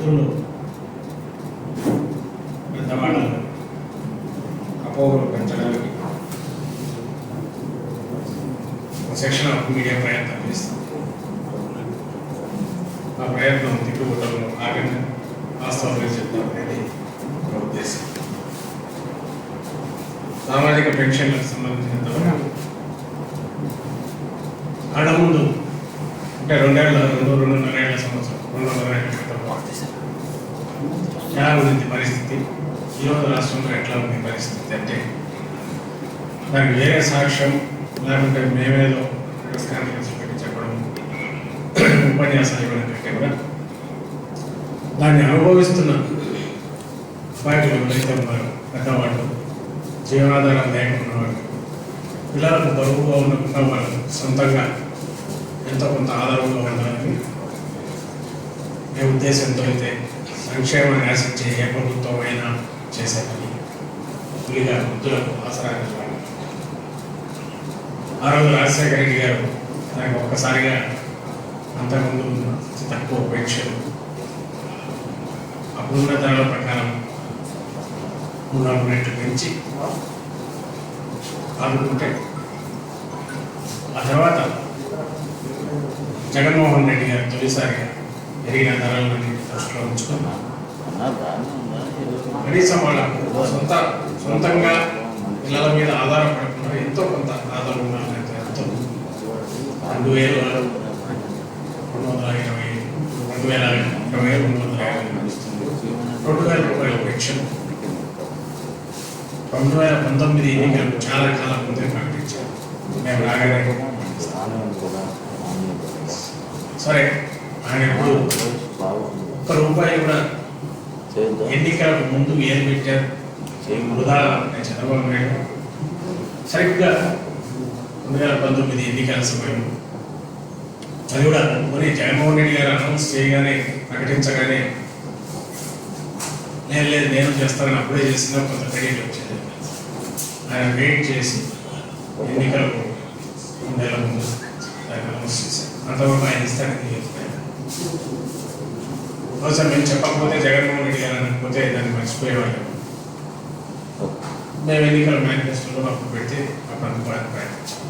మంత్రులు పెద్దవాళ్ళు అపోహలు పెంచడానికి సెక్షన్ ఆఫ్ మీడియా ప్రయత్నం చేస్తాం. ఆ ప్రయత్నం తిట్టుబుట్టలో ఆగండి వాస్తవంగా చెప్తాం అనేది ఒక ఉద్దేశం. సామాజిక పెన్షన్లకు సంబంధించినంతవరకు ఆడ ముందు అంటే 2.5 సంవత్సరం 2.5 ఏళ్ల క్రితం ఎలా ఉంది పరిస్థితి, ఈరోజు రాష్ట్రంలో ఎట్లా ఉంది పరిస్థితి అంటే దానికి వేరే సాక్ష్యం లేకుంటే మేమేదో ప్రెస్ కాన్ఫరెన్స్ పెట్టి చెప్పడం ఉపన్యాసాలు ఇవ్వడం కంటే కూడా దాన్ని అనుభవిస్తున్న బాధ్యులు రైతు వారు పెద్దవాళ్ళు జీవనాధారం లేకుండా వాళ్ళు పిల్లలకు బరువుగా ఉన్న వాళ్ళు సొంతంగా ఎంతో కొంత ఆధారంగా ఉండాలని ఏ ఉద్దేశంతో అయితే సంక్షేమాన్ని ఆశించే ఏ ప్రభుత్వం అయినా చేసే పని పులిగా వృద్ధులకు ఆసరా ఇవ్వాలి. ఆ రోజు రాజశేఖర రెడ్డి గారు దానికి ఒక్కసారిగా అంతకుముందు తక్కువ పెన్షన్ అప్పుడున్న ధరల ప్రకారం 3-4 రెట్లు పెంచి ఆదుకుంటే ఆ తర్వాత జగన్మోహన్ రెడ్డి గారు తొలిసారిగా పెరిగిన ధరలను దృష్టిలో ఉంచుకున్నారు. కనీసం వాళ్ళకు సొంతంగా పిల్లల మీద ఆధారపడకుండా ఎంతో కొంత ఆధారం ఉండాలంటే ఎంతో 2,220 2,020 రూపాయల పెన్షన్ 2019 ఎన్నికలు చాలా కాలం ముందే ప్రకటించారు. మేము రాగానే సరే ఆయన ఇప్పుడు ₹1 కూడా ఎన్నికలకు ముందు ఏం పెట్టారు వృధా చంద్రబాబు నాయుడు సరిగ్గా 2019 ఎన్నికల సమయం అది కూడా కొన్ని జగన్మోహన్ రెడ్డి గారు అనౌన్స్ చేయగానే ప్రకటించగానే లేదు నేను చేస్తానని అప్పుడే చేసిన కొంత క్రెడిట్ వచ్చేది. ఆయన వెయిట్ చేసి ఎన్నికలకు 3 నెలల ముందు దాన్ని అనౌన్స్ చేశారు. అంతవరకు ఆయన ఇస్తాడని చెప్తాను. బహుశా మేము చెప్పకపోతే జగన్మోహన్ రెడ్డి గారు అనకపోతే దాన్ని మర్చిపోయేవాళ్ళు. మేము ఎన్నికల మేనిఫెస్టోలో అప్పుడు పెడితే అప్పుడు అనుకోవడానికి ప్రయత్నించాం.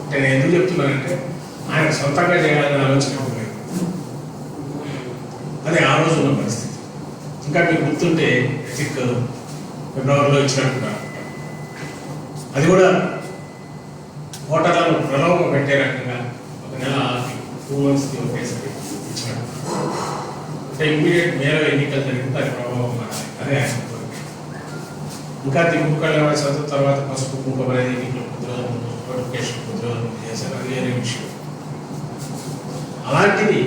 అంటే నేను ఎందుకు చెప్తున్నానంటే ఆయన సొంతంగా చేయాలని ఆలోచన లేదు. అది ఆ రోజు ఉన్న పరిస్థితి. ఇంకా మీకు గుర్తుంటే ఫిబ్రవరిలో ఇచ్చినట్టుగా అది కూడా ఓటర్లను ప్రలోభం పెట్టే రకంగా 1 నెల 2 మంత్స్కి ఒకేసారి ఇచ్చినట్టు. అంటే ఇమ్మీడియట్ మేలో ఎన్నికలు జరిగితే అది ప్రభావం మారాలి. అదే ఆయన ఇంకా దిగుకళ్ళ చదువు తర్వాత పసుపు కుంకుమ అనేది ఎన్నికలు నోటిఫికేషన్ చేశారు. అది వేరే విషయం. అలాంటిది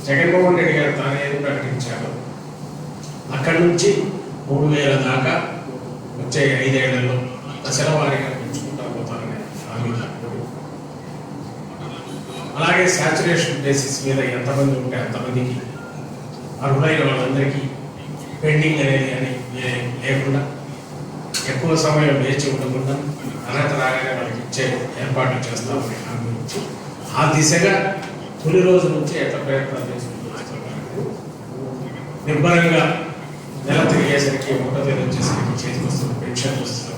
జగన్మోహన్ రెడ్డి గారు తానే ప్రకటించారు. అక్కడి నుంచి 3,000 దాకా వచ్చే 5 ఏళ్లలో దశల వారీగా పెంచుకుంటా పోతారనే హామీ. అలాగే సాచురేషన్ బేసిస్ మీద ఎంతమంది ఉంటే అంతమందికి అర్హులైన వాళ్ళందరికీ పెండింగ్ అనేది అని లేకుండా ఎక్కువ సమయం వేచి ఉండకుండా అర్హత రాగానే వాళ్ళకి ఇచ్చే ఏర్పాట్లు చేస్తామని హామీ ఇచ్చి ఆ దిశగా తొలి రోజు నుంచి ఎట్లా ప్రయత్నాలు చేసుకుంటూ నిర్భరంగా నెల తిరిగేసరికి 1వ తేదీ వచ్చేసరికి చేతికి వస్తుంది పెన్షన్ వస్తుంది.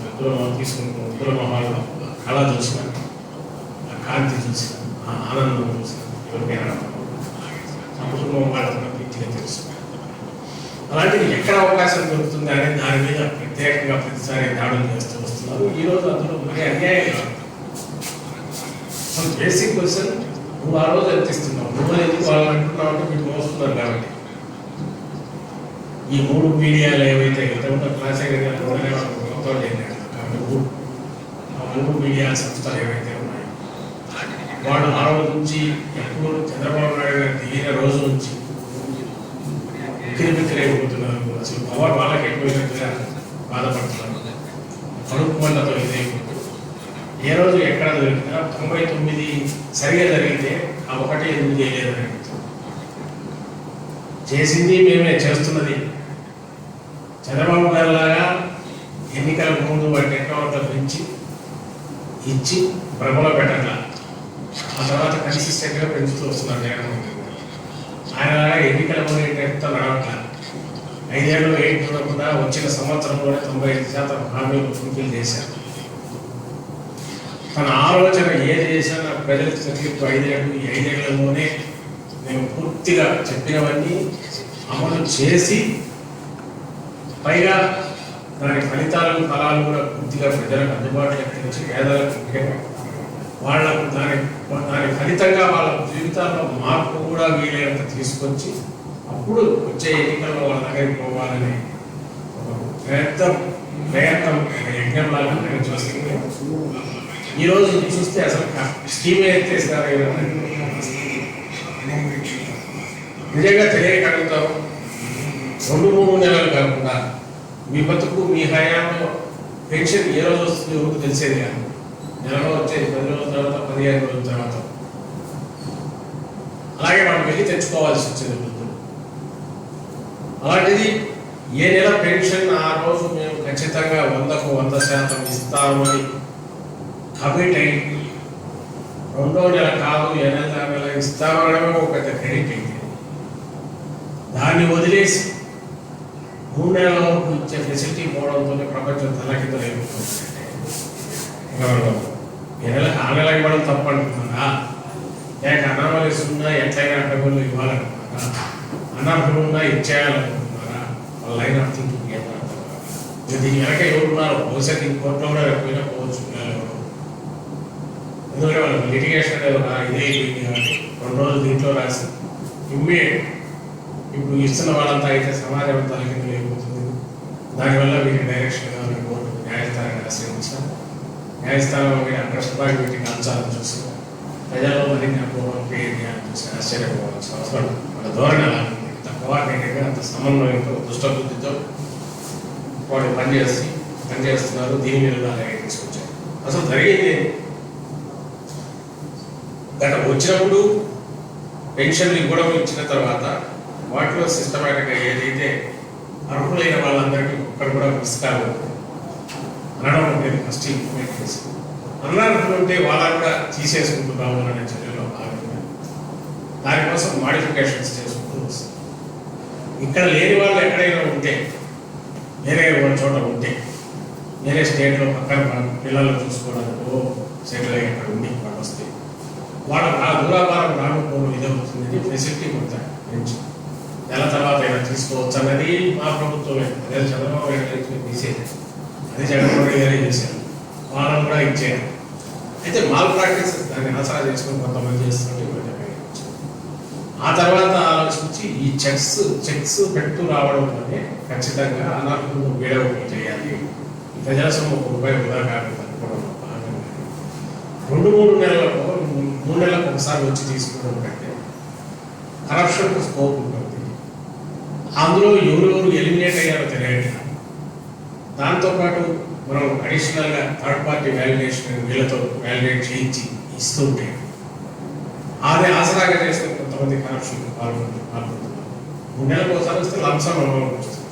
వృద్ధుల మొహాల్లో కళ చూసిన ఆ కాంతి చూసిన ఆ ఆనందం చూసిన ఎవరికైనా కుటుంబం వాళ్ళతో ప్రీతిగా తెలుసు. అలాంటిది ఎక్కడ అవకాశం దొరుకుతుంది అనేది దాని మీద ప్రత్యేకంగా ప్రతిసారి దాడులు చేస్తూ వస్తున్నారు. ఈరోజు అందులో మరీ అన్యాయం. బేసిక్ క్వశ్చన్, నువ్వు ఆ రోజు ఎంత ఇస్తున్నావు, నువ్వు ఎందుకు వాళ్ళు అంటున్నావు అంటే వీళ్ళు మోస్తున్నారు. కాబట్టి ఈ 3 మీడియాలు ఏవైతే రాజశేఖర్ ఆ 3 మీడియా సంస్థలు ఏవైతే ఉన్నాయో వాడు ఆ రోజు నుంచి ఎప్పుడు చంద్రబాబు నాయుడు గారు దిగిన రోజు నుంచి ఉక్కిరిబిక్కిరైపోతున్నారు. అసలు పవర్ వాళ్ళకి ఎక్కువైనట్టుగా బాధపడుతున్నారు. కడుపుమంటతో ఇదైపోతుంది. ఏ రోజు ఎక్కడ దొరికినా 99 సరిగా జరిగితే ఆ 1 ఎందుకు చేయలేదు అని చేసింది మేమే, చేస్తున్నది చంద్రబాబు గారి లాగా ఎన్నికలకు ముందు వాటి టెక్నాలజీ పెంచి ఇచ్చి ప్రభులో పెట్టట్లా. ఆ తర్వాత కన్సిస్టెంట్గా పెంచుతూ వస్తున్నారు జగన్మోహన్ రెడ్డి. ఆయన ఎన్నికల పోయేటట్టు నడవట్ల 5 ఏళ్ళు ఏంటి చూడకుండా వచ్చిన సంవత్సరంలోనే 95% హామీలు ఫుల్ఫిల్ చేశారు. తన ఆలోచన ఏది చేసినా ప్రజలకు చెప్పి 5 ఏళ్ళు ఈ 5 ఏళ్లలోనే నేను పూర్తిగా చెప్పినవన్నీ అమలు చేసి పైగా దాని ఫలితాలు ఫలాలు కూడా పూర్తిగా ప్రజలకు అందుబాటులోకి తెచ్చి పేదలకు ముఖ్యంగా వాళ్ళకు దాని ఫలితంగా వాళ్ళ జీవితాల్లో మార్పు కూడా వీలైనంత తీసుకొచ్చి అప్పుడు వచ్చే ఎన్నికల్లో వాళ్ళ దగ్గరికి పోవాలని ఒక పెద్ద ప్రయత్నం యజ్ఞంలాగా నేను చూస్తున్నాను. ఈరోజు చూస్తే అసలు స్కీమ్ ఎత్తేస్తారు. నిజంగా తెలియగలుగుతాం. 2-3 నెలలు కాకుండా మీ బతుకు మీ హయాంలో పెన్షన్ ఏ రోజు వస్తుంది ఎవరికి తెలిసేది కాదు. నెలలో వచ్చేది 10 రోజుల తర్వాత 15 రోజుల తర్వాత అలాగే మనం వెళ్ళి తెచ్చుకోవాల్సి వచ్చేది వృద్ధులు. అలాంటిది ఏ నెల పెన్షన్ ఆ రోజు మేము ఖచ్చితంగా 100కు 100% ఇస్తామని కమిట్ అయ్యి 2వ నెల కాదు 8 నెల ఇస్తామనడమే ఒక పెద్ద క్రెడిట్ అయింది. దాన్ని వదిలేసి 3 నెలల వరకు ఇచ్చే ఫెసిలిటీ పోవడంతో ప్రపంచం తలకిందలైపోతుంది. ఆ నెల ఇవ్వడం తప్పు అంటున్నారా? లేక అనామలీస్ ఉన్నా ఎట్లయినా అడ్డగోళ్ళు ఇవ్వాలనుకుంటున్నారా? అనర్హులు ఉన్నా ఇచ్చేయాలనుకుంటున్నారా? వాళ్ళ లైన్ ఆఫ్ థింకింగ్ ఏమవుతున్నారు? దీని వెనక ఎవరున్నారో బహుశా దీని కోర్టులో కూడా ఎప్పుడైనా పోవచ్చు. ఎందుకంటే వాళ్ళకి లిటిగేషన్ ఇదే అయిపోయింది కాబట్టి 2 రోజులు దీంట్లో రాసి ఇమ్మీడియట్ ఇప్పుడు ఇస్తున్న వాళ్ళంతా అయితే సమాజం అంతా కింద లేకపోతుంది. దానివల్ల వీటి డైరెక్షన్ కోర్టు న్యాయస్థానాన్ని ఆశ్రయించారు. న్యాయస్థానంలో మీరు ట్రస్ట్ బాడీ మీటింగ్ అంశాలను చూసి ప్రజల్లో మరిన్ని అపోహలు క్రియేట్ చేయాలని చూసి ఆశ్చర్యపోవాల్సిన అవసరం. వాళ్ళ ధోరణి అలా అంత కోఆర్డినేటెడ్గా అంత సమన్వయంతో దుష్టబుద్ధితో వాళ్ళు పనిచేస్తున్నారు. దీని మీద అలాగే తీసుకొచ్చారు. అసలు జరిగింది గత వచ్చినప్పుడు పెన్షన్లు ఇవ్వడం ఇచ్చిన తర్వాత వాటిలో సిస్టమేటిక్గా ఏదైతే అర్హులైన వాళ్ళందరికీ ఒక్కరు కూడా మిస్ కావద్దు అనడం అనేది ఫస్ట్ ఇంప్లిమెంట్ చేసి అనర్హులు ఉంటే వాళ్ళని కూడా తీసేసుకుంటున్నాము అనే చర్యలో భాగంగా దానికోసం మాడిఫికేషన్స్ చేసుకుంటూ వస్తుంది. ఇక్కడ లేని వాళ్ళు ఎక్కడైనా ఉంటే వేరే చోట ఉంటే వేరే స్టేట్లో పక్కన పిల్లలు చూసుకోవడానికి సెటిల్ అయ్యి అక్కడ ఉండి వాళ్ళు వస్తే వాళ్ళ దూరాభారం రాకపోవడం ఇదవుతుంది. ఫెసిలిటీ కొంత పెంచి నెల తర్వాత అయినా తీసుకోవచ్చు అన్నది మా ప్రభుత్వమే. అదే చంద్రబాబు నాయుడు తీసేది, అదే జగన్మోహన్ రెడ్డి గారే చేశారు. వాళ్ళని కూడా ఇచ్చేయాలి. అయితే మాల్ ప్రాక్టీస్ దాన్ని ఆసరా చేసుకుని కొంతమంది చేస్తుంటే ఆ తర్వాత ఆలోచించి ఈ చెక్స్ పెడుతూ రావడంలోనే ఖచ్చితంగా అనర్హులను వీడవకం చేయాలి. ప్రజల సొమ్ము రూపాయి వృధా కాకుండా అనుకోవడంలో భాగంగా 2-3 నెలలకు 3 నెలలకు ఒకసారి వచ్చి తీసుకోవడం కంటే కరప్షన్కు స్కోప్ ఉంటుంది. అందులో ఎవరెవరు ఎలిమినేట్ అయ్యారో తెలియదు. దాంతోపాటు మనం అడిషనల్గా థర్డ్ పార్టీ వ్యాలిడేషన్ వీళ్ళతో వ్యాలిడేట్ చేయించి ఇస్తుంటే అదే ఆసరాగా చేసుకుని కొంతమంది కరప్షన్ పాల్గొంటున్నారు. 3 నెలలకు ఒకసారి వస్తే లంసం అమౌంట్ వస్తుంది.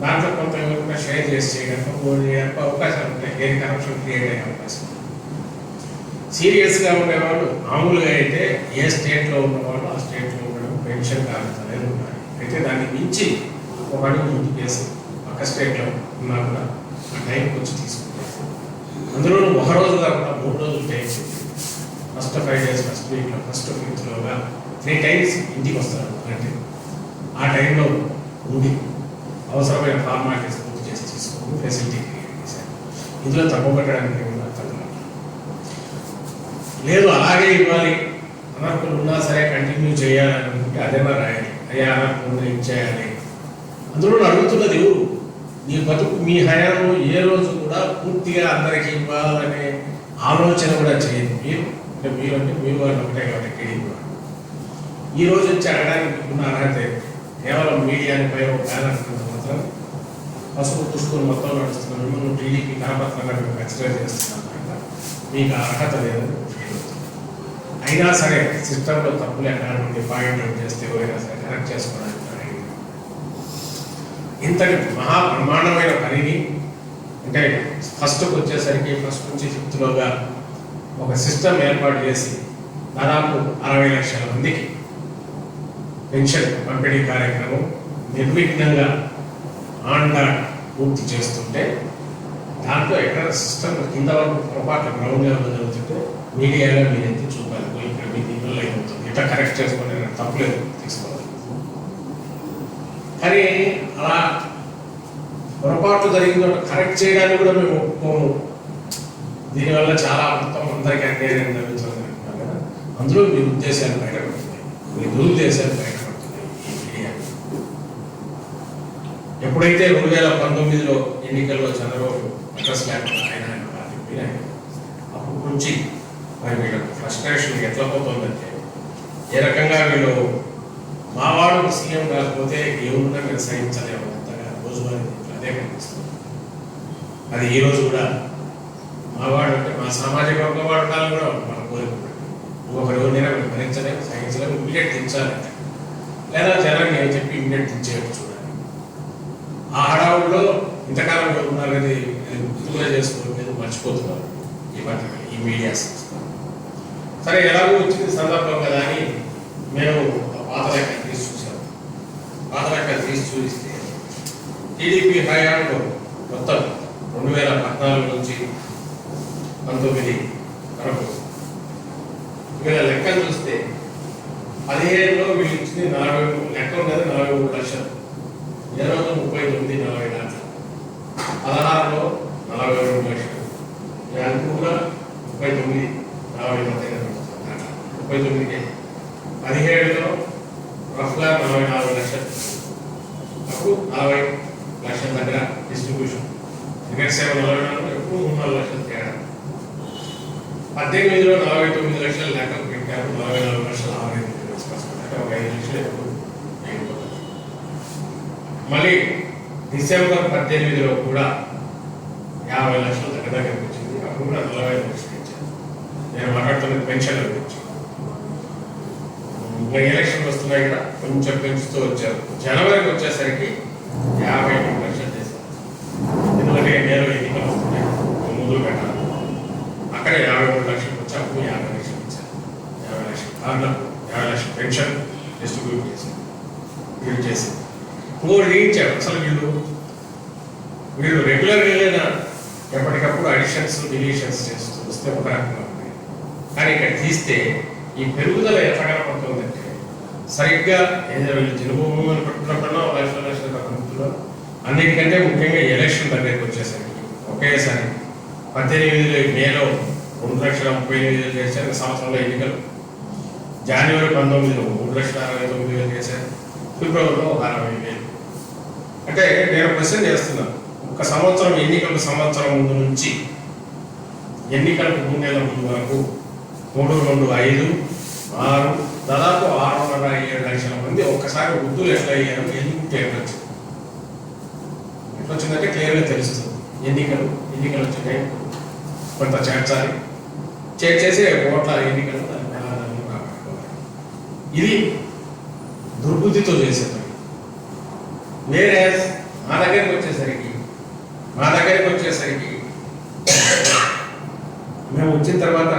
దాంట్లో కొంత ఎవరైనా షేర్ చేయడానికి అవకాశాలు ఉంటాయి. ఏది కరప్షన్ క్రియేట్ అయ్యే అవకాశం. సీరియస్గా ఉండేవాళ్ళు మామూలుగా అయితే ఏ స్టేట్లో ఉన్నవాళ్ళు ఆ స్టేట్లో ఉండడం పెన్షన్ కారణాలు ఉండాలి. అయితే దాన్ని మించి ఒక అడుగు ముందుకు చేసి పక్క స్టేట్లో ఉన్నా కూడా ఆ టైంకి వచ్చి తీసుకుంటారు. అందులో 1 రోజు కాకుండా 3 రోజులు టైం ఫస్ట్ 5 days ఫస్ట్ వీక్లో ఫస్ట్ 5thలోగా 3 times ఇంటికి వస్తారు. అంటే ఆ టైంలో ఉండి అవసరమైన ఫార్మాలిటీస్ పూర్తి చేసి తీసుకుని ఫెసిలిటీ క్రియేట్ చేశారు. ఇందులో తక్కువ పెట్టడానికి ఏమన్నా అర్థం లేదు. అలాగే ఇవ్వాలి, అనర్హులు ఉన్నా సరే కంటిన్యూ చేయాలని అనుకుంటే అదేనా రాయాలి. అయ్యా అనర్హులు ఇచ్చేయాలి. అందులో అడుగుతున్నది నీ బతుకు మీ హయాంలో ఏ రోజు కూడా పూర్తిగా అందరికీ ఇవ్వాలనే ఆలోచన కూడా చేయదు. మీరు అంటే మీరు వాళ్ళు ఒకటే కాబట్టి టీడీపీ ఈ రోజు వచ్చి అడగడానికి ఉన్న అర్హత కేవలం మీడియాని పై ఒక బ్యానర్ మాత్రం పసుపు పుష్పలు మొత్తం నడుస్తున్న మిమ్మల్ని టీడీపీ కరపత్రంగా మేము కన్సిడర్ చేస్తున్నాం కనుక మీకు అర్హత లేదని ఫీల్ అవుతుంది. అయినా సరే సిస్టంలో తప్పులు ఎక్కడ నుండి పాయింట్ చేస్తే పోయినా సరే కరెక్ట్ చేసుకోవడానికి ఇంతటి మహాబ్రహ్మాండమైన పనిని అంటే ఫస్ట్కి వచ్చేసరికి ఫస్ట్ నుంచి 5thలోగా ఒక సిస్టమ్ ఏర్పాటు చేసి దాదాపు 60 లక్షల మందికి పెన్షన్ పంపిణీ కార్యక్రమం నిర్విఘ్నంగా పూర్తి చేస్తుంటే దాంట్లో ఎక్కడ సిస్టమ్ కింద వరకు పొరపాట్లు గ్రౌండ్ లెవెల్లో జరుగుతుంటే మీడియాలో మీరు ఎత్తి చూపాలి, ఇక్కడ మీ దీనివల్ల ఏమవుతుంది, ఇట్లా కరెక్ట్ చేసుకునే తప్పులేదు తీసుకోవాలి. కానీ అలా పొరపాటు జరిగిందో కరెక్ట్ చేయడానికి కూడా మేము ఒప్పుకోము. దీనివల్ల చాలా మొత్తం అందరికీ అన్యాయం జరుగుతుంది కదా, అందులో మీ ఉద్దేశాలు బయటపడుతున్నాయి, మీ దురుద్దేశాలు బయటపడుతున్నాయి ఈ మీడియా. ఎప్పుడైతే 2019లో ఎన్నికల్లో చంద్రబాబు అడ్రస్ లేకుండా ఆయన అప్పటి నుంచి మరి వీళ్ళకు ఫ్రస్ట్రేషన్ ఎట్లా పోతుందంటే, ఏ రకంగా వీళ్ళు మావాడు సీఎం కాకపోతే ఏమున్నా మేము సహించలేము అంతగా రోజువారీ అదే కనిపిస్తుంది. అది ఈరోజు కూడా మావాడు అంటే మా సామాజిక వర్గ వాడు ఉండాలని కూడా మన కోరుకుంటాం. ఇంకొకరు ఎవరినైనా మేము భరించలేము, సహించలేము, ఇమ్మీడియట్ దించాలి, లేదా జనాన్ని నేను చెప్పి ఇమ్మీడియట్ దించేయచ్చు చూడాలి. ఆ హడావుల్లో ఇంతకాలం ఉన్నారు అనేది గుర్తుగా చేసుకోలేదు, మర్చిపోతున్నారు ఈ మధ్య ఈ మీడియా సంస్థ. సరే ఎలాగో వచ్చింది సందర్భం కదా అని మేము పాత లెక్కలు తీసి చూసాము. పాత లెక్కలు తీసి చూస్తే టీడీపీ హయాంలో మొత్తం 2014 నుంచి 19 వరకు వీళ్ళ లెక్కలు చూస్తే 17లో వీళ్ళు ఇచ్చింది 40 లెక్క ఉన్నది 43 లక్షలు, 20 39 40 లక్షలు, 16లో 42 లక్షలు, కూడా 39 40 మధ్య 39కే, 17లో రఫ్గా 44 లక్షలు, అప్పుడు 40 లక్షల దగ్గర డిస్ట్రిబ్యూషన్, క్రికెట్ సేవ 44, ఎప్పుడు 3-4 లక్షలు తేడా. 18లో 49 లక్షలు లెక్కకు పెట్టారు, 44 లక్షలు ఆవరేజ్ అంటే ఒక 5 లక్షలు ఎప్పుడు అయిపోతుంది. మళ్ళీ డిసెంబర్ 18లో కూడా 50 లక్షలు దగ్గరికి వచ్చింది, అప్పుడు కూడా 45 లక్షలు ఇచ్చారు. నేను మాట్లాడుతున్న పెన్షన్ గురించి. ఇంకా ఎలక్షన్ వస్తున్నాయి కదా, కొంచెం పెంచుతూ వచ్చారు. జనవరికి వచ్చేసరికి 52 లక్షలు చేశారు. ఎందుకంటే నేను ఎన్నికలు వస్తున్నాయి, మొదలు పెట్టాలి. అక్కడే 53 లక్షలకు వచ్చి అప్పుడు 50 లక్షలు ఇచ్చారు. 50 లక్షలు కార్లకు 50 లక్షల పెన్షన్ డిస్ట్రిబ్యూట్ చేశారు. వీళ్ళు చేసింది ఇంకోటి చేయించారు. అసలు వీళ్ళు రెగ్యులర్గా ఎప్పటికప్పుడు అడిషన్స్ డిలీషన్స్ చేస్తూ వస్తే ఒక రకంగా ఉన్నాయి. కానీ ఇక్కడ తీస్తే ఈ పెరుగుదల ఎట్లా కనపడుతుందంటే, సరిగ్గా ఏదో వీళ్ళు జన్మభూములు పెట్టుకున్నప్పుడన్నా లక్షల ప్రభుత్వంలో అన్నిటికంటే ముఖ్యంగా ఎలక్షన్ దగ్గరికి వచ్చేసరికి ఒకేసారి 18 మేలో 2,38,000 చేశారు. సంవత్సరంలో ఎన్నికలు. జనవరి 19లో 3,69,000 చేశారు. ఫిబ్రవరిలో 60,000. అంటే నేను ప్రశ్న చేస్తున్నాను, ఒక సంవత్సరం ఎన్నికలకు సంవత్సరం ముందు నుంచి ఎన్నికలకు 3 నెలల ముందు వరకు 3, 2, 5, 6 దాదాపు 6.5-7 లక్షల మంది ఒక్కసారి వృద్ధులు ఎట్లా అయ్యారు, ఎందుకు ఎట్లొచ్చిందంటే క్లియర్గా తెలుస్తుంది. ఎన్నికలు వచ్చినాయి, కొంత చేర్చేసి ఓట్ల ఎన్నికలు కాపాడుకోవాలి. ఇది దుర్బుద్ధితో చేసేది. వేరే మా దగ్గరికి వచ్చేసరికి మేము వచ్చిన తర్వాత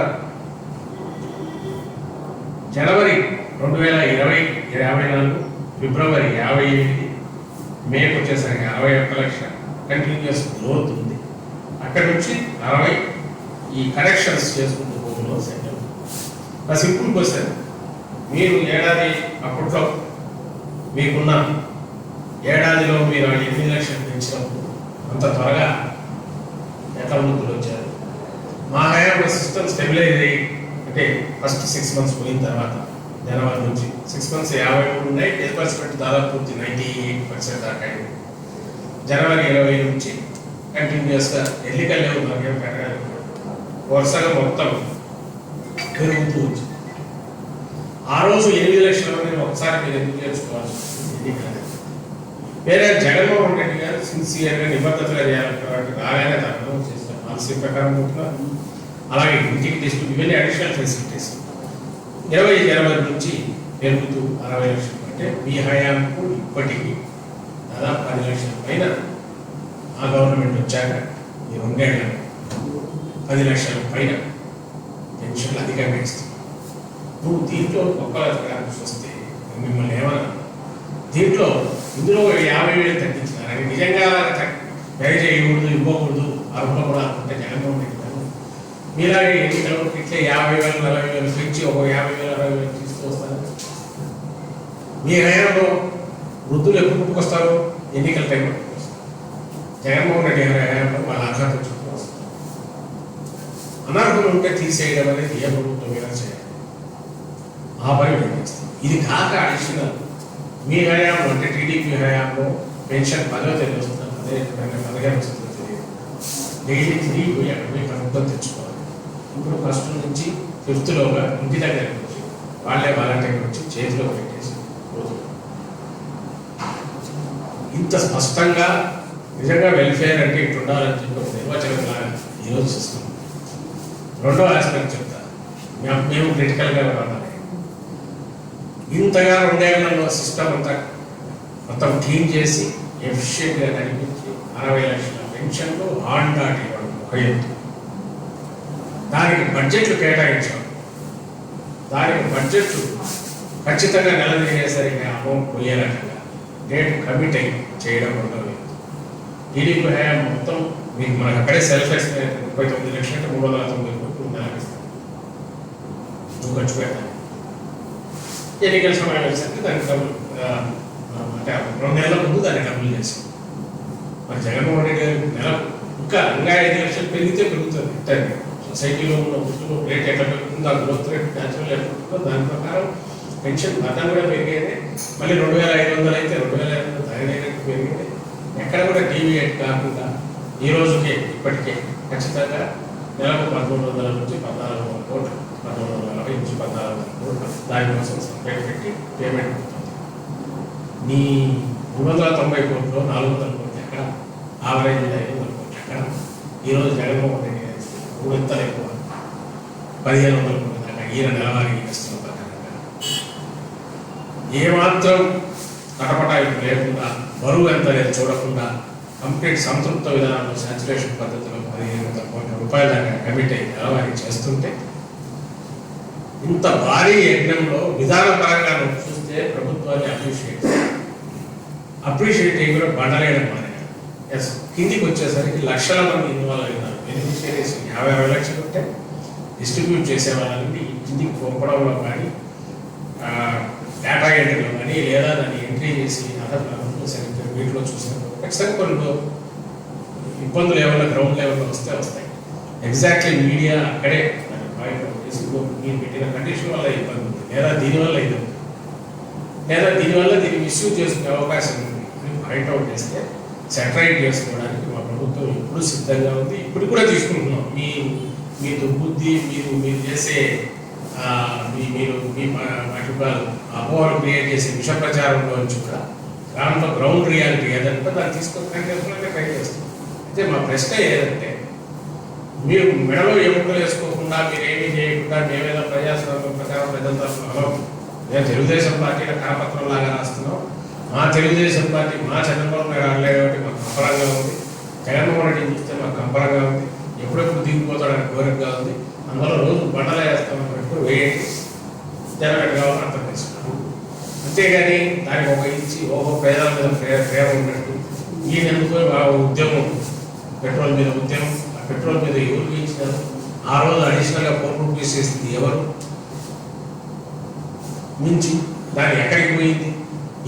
జనవరి 2024, ఫిబ్రవరి 58, మేకు వచ్చేసరికి 61 లక్ష కంటిన్యూస్ గ్రోత్ ఉంది. అక్కడి నుంచి 60 ఈ కరెక్షన్స్ చేసుకుంటూ పోతున్న సెంటర్. ఒక సింపుల్ క్వశ్చన్, మీరు ఏడాది అప్పట్లో మీకున్న ఏడాదిలో మీరు 8 లక్షలు పెంచినప్పుడు అంత త్వరగా ఎట్లా వృద్ధులు వచ్చారు? మా హయాంలో సిస్టమ్ స్టెబిలైజ్ అయ్యి, అంటే ఫస్ట్ 6 మంత్స్ పోయిన తర్వాత జనవరి నుంచి 6 మంత్స్ 53 ఉన్నాయి, డిస్బర్స్మెంట్ దాదాపు పూర్తి 98% దాకా అయింది. జనవరి 20 నుంచి కంటిన్యూస్గా ఎన్నికలు లేవు, నాకేం పెరగాలి, వరుసగా మొత్తం పెరుగుతూ వచ్చింది. ఆ రోజు 8 లక్షల మందిని ఒకసారి మీరు ఎందుకు చేర్చుకోవాల్సి ఎన్నికలు. వేరే జగన్మోహన్ రెడ్డి గారు సిన్సియర్గా నిబద్ధతగా చేయాలంటే రాగానే తగ్గడం చేస్తారు పాలసీ ప్రకారం. అలాగే ఇంటికి తీసుకుని ఇవన్నీ అడిషనల్ ఫెసిలిటీస్ 20 జనవరి నుంచి పెరుగుతూ 60 లక్షలు. అంటే మీ హయాంకు ఇప్పటికీ దాదాపు 10 లక్షల పైన ఆ గవర్నమెంట్ వచ్చాక ఈ 2 ఏళ్ళకు 10 లక్షల పైన పెన్షన్లు అధికంగా ఇస్తుంది. నువ్వు దీంట్లో గొప్ప వస్తే మిమ్మల్ని ఏమన్నా దీంట్లో ఇందులో 50,000 తగ్గించినారని నిజంగా పే చేయకూడదు, ఇవ్వకూడదు, అర్హులు కూడా అనుకుంటే జగన్మోహన్ రెడ్డి గారు మీలాగే ఎన్నికలు ఇట్లే 50,000, 40,000 పెంచి ఒక 50,000, 60,000 తీసుకు వస్తారు. మీ హయాంలో వృద్ధులు ఎప్పుడు పుట్టుకొస్తారు? ఎన్నికల టైంలో పుట్టుకొస్తారు. జగన్మోహన్ రెడ్డి గారి హయాంలో వాళ్ళ అర్హత చుట్టూ వస్తారు. అనర్హులు ఉంటే తీసేయడం అనేది ఏ ప్రభుత్వం మీద చేయాలి, ఆ పని నిర్ణయిస్తుంది. ఇది కాక అడిషనల్ మీ హయాంలో అంటే టీడీపీ హయాంలో పెన్షన్ 10వ తేదీ వస్తున్నారు, అదే 15 వస్తుందో తెలియదు. డైలీ తిరిగిపోయి అక్కడ పోయి ప్రభుత్వం తెచ్చుకోవాలి. ఇప్పుడు ఫస్ట్ నుంచి 5th ఇంటి దగ్గరికి వచ్చి వాళ్ళే వాలంటీర్లు వచ్చి చేతిలో పెట్టేసి రోజు ఇంత స్పష్టంగా నిజంగా వెల్ఫేర్ అంటే ఇటు ఉండాలని చెప్పి ఒక నిర్వచనం లాగా ఈరోజు చూస్తున్నాం. రెండో ఆస్పెక్ట్ చెప్తా, మేము క్రిటికల్గా ఉండాలి. ఇంతగా 2 ఏళ్లలో సిస్టమ్ అంతా మొత్తం క్లీన్ చేసి ఎఫిషియెంట్గా నడిపించి 60 లక్షల పెన్షన్లు ఆన్ డాట్ ఇవ్వడం ఒక ఎత్తు. దానికి బడ్జెట్లు కేటాయించాం. దానికి బడ్జెట్లు ఖచ్చితంగా నెలదిగేసరికి అమౌంట్ పోయే రకంగా డేట్ కమిట్ అయి చేయడం రెండవ ఎత్తు. టీడీపీ హయాం మొత్తం మీకు మనకు అక్కడే సెల్ఫ్ ఎస్టిమేట్ 39 లక్షలు అంటే 390 కోట్లు నెలకిస్తాం. నువ్వు ఖర్చు పెట్టాలి. ఎన్నికల సమయం వచ్చేసరికి దానికి డబ్బులు అంటే 2 నెలల ముందు దాన్ని డబ్బులు చేసాం. మరి జగన్మోహన్ రెడ్డి గారు ఇంకా 5 లక్షలు పెరిగితే పెరుగుతుంది. ఇంటర్నెట్ సొసైటీలో ఉన్న వృత్తులు రేట్ ఎట్లా పెరుగుతుందో ఆ గ్రోత్ రేట్ న్యాచురల్ ఎట్లా ఉంటుందో దాని ప్రకారం పెన్షన్ భద్రం కూడా పెరిగేది. మళ్ళీ 2,500 అయితే 2,500 దాని పెరిగింది. ఎక్కడ కూడా డీవియేట్ కాకుండా ఈ రోజుకే ఇప్పటికే ఖచ్చితంగా నెలకు 1,300 నుంచి 1,400 కోట్లు, 1,440 నుంచి 1,400 కోట్లు దానికోసం సపరేట్ పెట్టి పేమెంట్ అవుతుంది. నీ 390 కోట్లు 400 కోట్లు ఎక్కడ? ఆవరేజ్ 500 కోట్లు ఎక్కడ? ఈరోజు జగన్మోహన్ రెడ్డి గారి 3 ఇంతలు ఎక్కువ 1,500 కోట్ల దాకా ఈయన నెలవారీ ఇస్తున్న ప్రకారంగా ఏమాత్రం కటపటాయిలు లేకుండా బరువు ఎంత లేదు చూడకుండా కంప్లీట్ సంతృప్త విధానంలో సాచురేషన్ పద్ధతిలో 1,500 కోట్ల రూపాయల దాకా కమిట్ అయ్యి నెలవారీ చేస్తుంటే ఇంత భారీ యజ్ఞంలో విధానపరంగా చూస్తే ప్రభుత్వాన్ని అప్రిషియేట్ చేయకుండా బండలేయడం మానేయాలి. ఎస్, కిందికి వచ్చేసరికి లక్షల మంది ఇన్వాల్వ్ అయినారు. బెనిఫిషియరీస్ 50 లక్షలు ఉంటే డిస్ట్రిబ్యూట్ చేసే వాళ్ళని కిందికి పంపడంలో కానీ డేటా ఎంట్రీలో కానీ లేదా దాన్ని ఎంట్రీ చేసి అదర్ సరిగ్గా వీటిలో చూసినప్పుడు ఖచ్చితంగా కొన్ని ఇబ్బందులు ఏమైనా గ్రౌండ్ లెవెల్లో వస్తాయి. ఎగ్జాక్ట్లీ మీడియా అక్కడే దాన్ని పాయింట్ అవుట్ చేసి మీరు పెట్టిన కండిషన్ వల్ల ఇబ్బంది ఉంది, లేదా దీనివల్ల ఇది ఉంది, లేదా దీనివల్ల దీన్ని మిస్యూజ్ చేసుకునే అవకాశం ఉంది అని పాయింట్ అవుట్ చేస్తే సెటరైట్ చేసుకోవడానికి మా ప్రభుత్వం ఎప్పుడు సిద్ధంగా ఉంది. ఇప్పుడు కూడా తీసుకుంటున్నాం. మీ దుర్బుద్ధి మీరు చేసే మీ అపోహలు క్రియేట్ చేసే విష ప్రచారంలో నుంచి కూడా దాంట్లో గ్రౌండ్ రియాలిటీ ఏదంటే దాన్ని తీసుకొని ట్రై చేస్తాం. అయితే మా ప్రశ్న ఏదంటే, మీరు మెడలో ఎముకలు వేసుకోకుండా మీరేమీ చేయకుండా మేమేదో ప్రజాస్వామ్యం ప్రకారం ప్రజలతో మేము తెలుగుదేశం పార్టీల కరపత్రం లాగా రాస్తున్నాం. మా తెలుగుదేశం పార్టీ మా చంద్రబాబు నాయుడు ఆడలేదు కాబట్టి మాకు కంపరంగా ఉంది. జగన్మోహన్ రెడ్డిని చూస్తే మాకు కంపరంగా ఉంది. ఎప్పుడెప్పుడు దిగిపోతాడని కోరికగా ఉంది. అందులో రోజు బండలు వేస్తామన్నట్టు వేయండి, జనగట్టు కావాలని అర్థం చేసుకున్నాం. అంతేగాని దానికి ఒక ఇచ్చి పేదల మీద ప్రేమ ఉన్నట్టు ఈయన ఎందుకు ఆ ఉద్యమం పెట్రోల్ మీద ఉద్యమం, ఆ పెట్రోల్ మీద ఎవరికి ఇచ్చినారు? ఆ రోజు అడిషనల్గా 4 రూపీస్ వేసింది ఎవరు? మించి దాన్ని ఎక్కడికి పోయింది?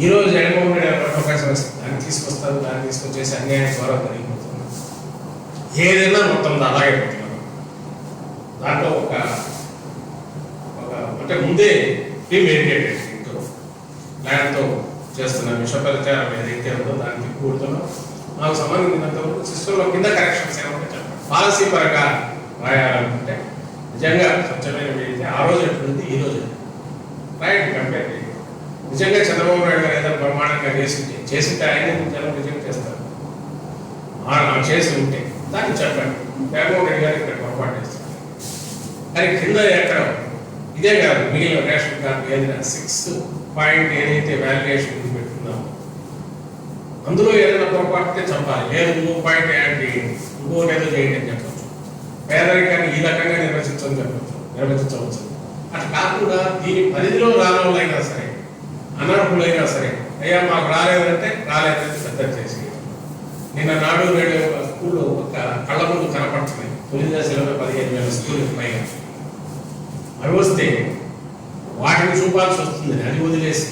ఈరోజు జగన్మోహన్ రెడ్డి అవకాశం వస్తుంది, దాన్ని తీసుకొస్తారు, దాన్ని తీసుకొచ్చేసి అన్యాయం ద్వారా జరిగిపోతున్నారు. ఏదైనా మొత్తం అలాగే పోతున్నారు. దాంట్లో ఒక అంటే ముందే ప్రీమెడిటేటెడ్ ఇంట్లో ప్లాన్తో చేస్తున్న విష ప్రచారం ఏదైతే ఉందో దాన్ని తిప్పుకుంటున్నాం. నాకు సంబంధించినంత వరకు సిస్టంలో కింద కరెక్షన్స్ ఏమంటే చెప్పండి. పాలసీ పరంగా రాయాలనుకుంటే నిజంగా స్వచ్ఛమైన అయితే ఆ రోజు ఎట్లుంది ఈ రోజు రైట్ కంపేర్ చేయండి. నిజంగా చంద్రబాబు నాయుడు గారు ఏదైనా బ్రహ్మాండంగా చేసింటే ఆయన జనం రిజెక్ట్ చేస్తారు. చేసి ఉంటే దాన్ని చెప్పండి. జగన్మోహన్ రెడ్డి గారు ఇక్కడ పొరపాటు చేస్తారు. కానీ కింద ఎక్కడ ఇదే కాదు, మిగిలిన రేషన్ కార్డు ఏదైనా 6 పాయింట్ ఏదైతే వాల్యుయేషన్ పెట్టుకున్నామో అందులో ఏదైనా పొరపాటుతే చంపాలి, లేదు 3 పాయింట్ యాడ్ చేయండి, ఇంకోటి ఏదో చేయండి అని చెప్పచ్చు. పేదరికాన్ని ఈ రకంగా నిర్వచించవచ్చు. అట్లా కాకుండా దీని పరిధిలో రానోళ్ళైనా సరే అనర్హులైనా సరే అయ్యా మాకు రాలేదంటే పెద్ద చేసి నిన్న నాడు నేడు స్కూల్లో ఒక కళ్ళ ముందు కనపడుతున్నాయి. తొలి దశలో 15,000 స్కూల్ పైగా అవి వస్తే వాటిని చూపాల్సి వస్తుంది. అది వదిలేసి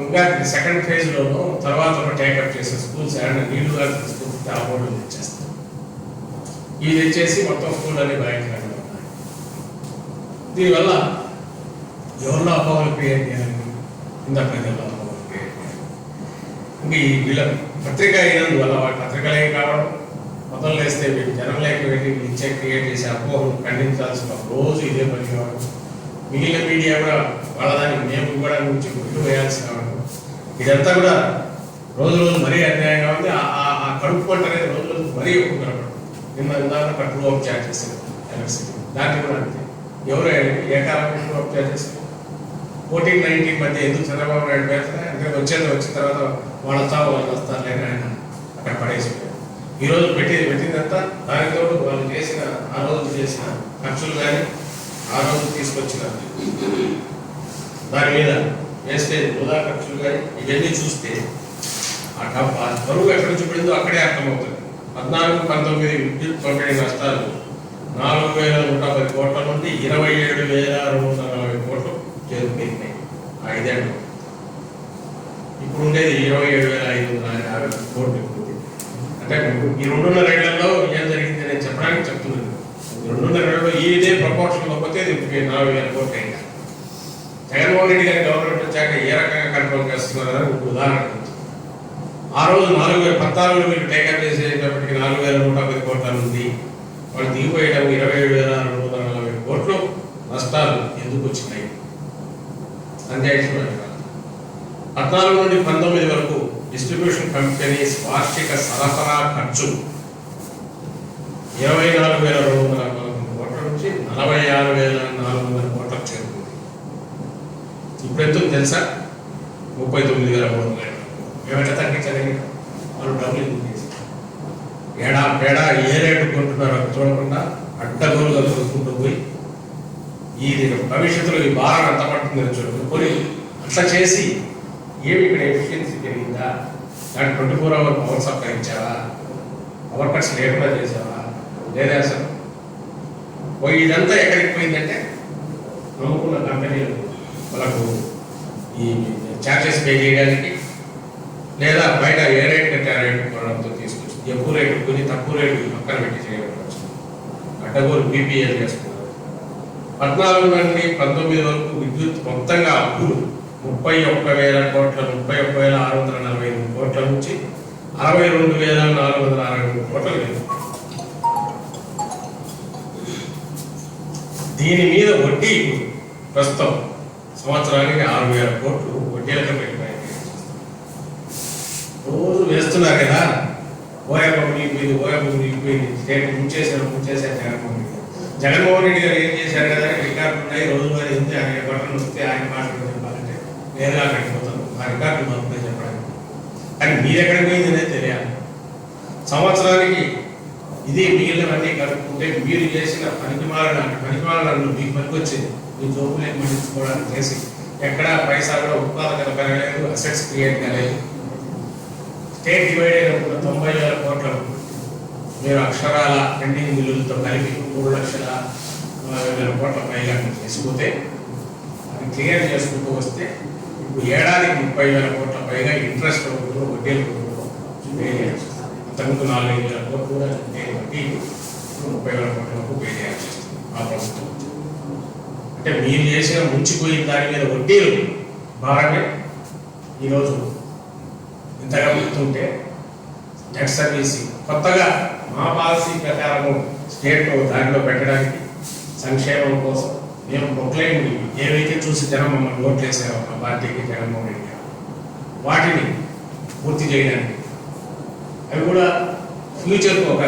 ఇంకా సెకండ్ ఫేజ్లోనూ తర్వాత టేకప్ చేసే స్కూల్స్ ఏమైనా నీళ్లు కాల్సిన స్కూల్స్ ఆ బోర్డులు తెచ్చేస్తాం. ఇవి తెచ్చేసి మొత్తం స్కూల్ అన్ని భయంకరంగా ఉన్నాయి. దీనివల్ల ఎవరిలో అపోహలు క్రియేట్ చేయాలి, ఇంత ప్రజల్లో అపోహలు క్రియేట్ చేయాలి. ఇంక ఈ వీళ్ళ పత్రిక అయినందువల్ల వాటి పత్రికలే కావడం మొదలు వేస్తే వీళ్ళు జనంలోకి వెళ్ళి ఇచ్చే క్రియేట్ చేసే అపోహలు ఖండించాల్సిన రోజు ఇదే పని కావడం, మిగిలిన మీడియా కూడా వాళ్ళ దానికి మేము కూడా నుంచి గుర్తు వేయాల్సి కావడం, ఇదంతా కూడా రోజు రోజు మరీ అన్యాయంగా ఉంది. ఆ కడుపు పంట అనేది రోజు రోజు మరీ ఎక్కువ కనపడదు. నిన్న ఉదాహరణ ట్రూ అప్ చార్జ్ చేశారు ఎలక్ట్రిసిటీ, దాన్ని కూడా అంతే. ఎవరు ఏ కాలంలో ట్రూ అప్ చార్జ్ చేశారు? 14-19 మధ్య ఎందుకు చంద్రబాబు నాయుడు పెడతారా అంటే వచ్చిన తర్వాత వాళ్ళ తావు వాళ్ళు వస్తారు లేని ఆయన అక్కడ పడేసిపోయారు. ఈరోజు పెట్టిందంతా దానితో వాళ్ళు చేసిన ఆ రోజు చేసిన ఖర్చులు కానీ ఆ రోజు తీసుకొచ్చిన దాని మీద వేస్టేజ్ వృధా ఖర్చులు కానీ ఇవన్నీ చూస్తే ఆ బరువు ఎక్కడ నుంచి పడిందో అక్కడే అర్థమవుతుంది. 14-19 విద్యుత్ పంపిణీ నష్టాలు 4,110 కోట్ల నుండి 27,640 కోట్లు చేరుకున్నాయి 5 ఏళ్ళు. ఇప్పుడు ఉండేది 27,550 కోట్లు. అంటే ఈ 2.5 ఏళ్లలో ఏం జరిగింది నేను చెప్పడానికి చెప్తున్నాను. 2.5 ఏళ్లలో ఇదే ప్రపోర్షన్లో పోతే 4,000 కోట్లు అయింది. జగన్మోహన్ రెడ్డి గారి గవర్నమెంట్ వచ్చాక ఏ రకంగా కంట్రోల్ చేస్తున్నారని ఒక ఉదాహరణ. ఆ రోజు 14,000 మీరు టేకప్ చేసేటప్పటికి 4,110 కోట్ల ఉంది. వాళ్ళు దిగిపోయడం 27,640 కోట్లు నష్టాలు ఎందుకు వచ్చినాయి? సంజాయిషి 14 నుండి 19 వరకు డిస్ట్రిబ్యూషన్ కంపెనీస్ వార్షిక సరఫరా ఖర్చు 24,211 కోట్ల నుంచి 46,400 కోట్లకు చేరుకుంది. ఇప్పుడు ఎంత తెలుసా? 39,300. ఏమైనా తగ్గించలేదు. వాళ్ళు డబ్బులు ఎందుకు చేశారు? పేడా ఏ రేటు కొంటున్నారో చూడకుండా అడ్డగోలుగా కొనుక్కుంటూ పోయి ఇది భవిష్యత్తులో ఈ భారం ఎంత పడుతుందని చూడుకొని అట్లా చేసి ఏమి ఇక్కడ ఎఫిషియన్సీ పెరిగిందా? దానికి 24 hour పవర్ సప్లై ఇచ్చావా? పవర్ కట్స్ లేకుండా చేసావా? లేదా అసలు ఇదంతా ఎక్కడికి పోయిందంటే నమ్ముకున్న కంపెనీలు వాళ్ళకు ఈ ఛార్జెస్ పే చేయడానికి లేదా బయట ఏ రేట్ కంటే ఆ రేటు కొనడంతో తీసుకొచ్చి ఎక్కువ రేటు కొని తక్కువ రేటు పక్కన పెట్టి చేయవచ్చు. అడ్డగోలు బీపీఎల్ చేస్తున్నారు. 14 నుండి 19 వరకు విద్యుత్ మొత్తంగా అప్పులు 31,000 కోట్ల 31,645 కోట్ల నుంచి 62,463 కోట్లు లేదు. దీని మీద వడ్డీ ప్రస్తుతం సంవత్సరానికి 6,000 కోట్లు వడ్డీలకు పెట్టిపోయింది. రోజు వేస్తున్నారు కదా, ఓయప్ప మునిగిపోయింది స్టేట్ ముంచేసారు జగన్మోహన్ రెడ్డి గారు ఏం చేశారు కదా, రికార్డులు ఉన్నాయి, రోజువారీ ఉంది, ఆయన బట్టలు వస్తే ఆయన మాటలు చెప్పాలంటే నేరుగా కట్టిపోతాను. ఆ రికార్డులు మాత్రమే చెప్పడానికి. కానీ మీరు ఎక్కడికి పోయింది అనేది తెలియాలి. సంవత్సరానికి ఇది మిగిలినవన్నీ కలుపుకుంటే మీరు చేసిన పనికిమాలను మీకు పనికొచ్చేది మీ జోబులేకి మళ్ళించుకోవడానికి చేసి ఎక్కడా పైసా కూడా ఉత్పాదకత పెరగలేదు, అసెట్స్ క్రియేట్ కాలేదు. స్టేట్ డివైడ్ అయినప్పుడు 90,000 కోట్ల మీరు అక్షరాల పెండింగ్ బిల్లులతో కలిపి 3,40,000 కోట్ల పైగా తీసుకుంటే అది క్లియర్ చేసుకుంటూ వస్తే ఇప్పుడు ఏడాదికి 30,000 కోట్ల పైగా ఇంట్రెస్ట్ వడ్డీలు పే చేయాల్సి వస్తుంది. అంతకుముందు 4,000 కోట్లు కూడా వడ్డీ 30,000 కోట్ల వరకు పే చేయాల్సి వస్తుంది ఆ ప్రభుత్వం. అంటే మీరు చేసిన ముంచిపోయిన దాని మీద వడ్డీలు భారమే ఈరోజు ఇంతగా గుర్తుంటే డెట్ సర్వీస్ కొత్తగా మా పాలసీ ప్రకారము స్టేట్లో దానిలో పెట్టడానికి సంక్షేమం కోసం మేము ప్రొక్లైమ్ ఏవైతే చూసి జనం మమ్మల్ని ఓట్లు వేసారో మా పార్టీకి జగన్మోహన్ రెడ్డి గారు వాటిని పూర్తి చేయడానికి అవి కూడా ఫ్యూచర్కు ఒక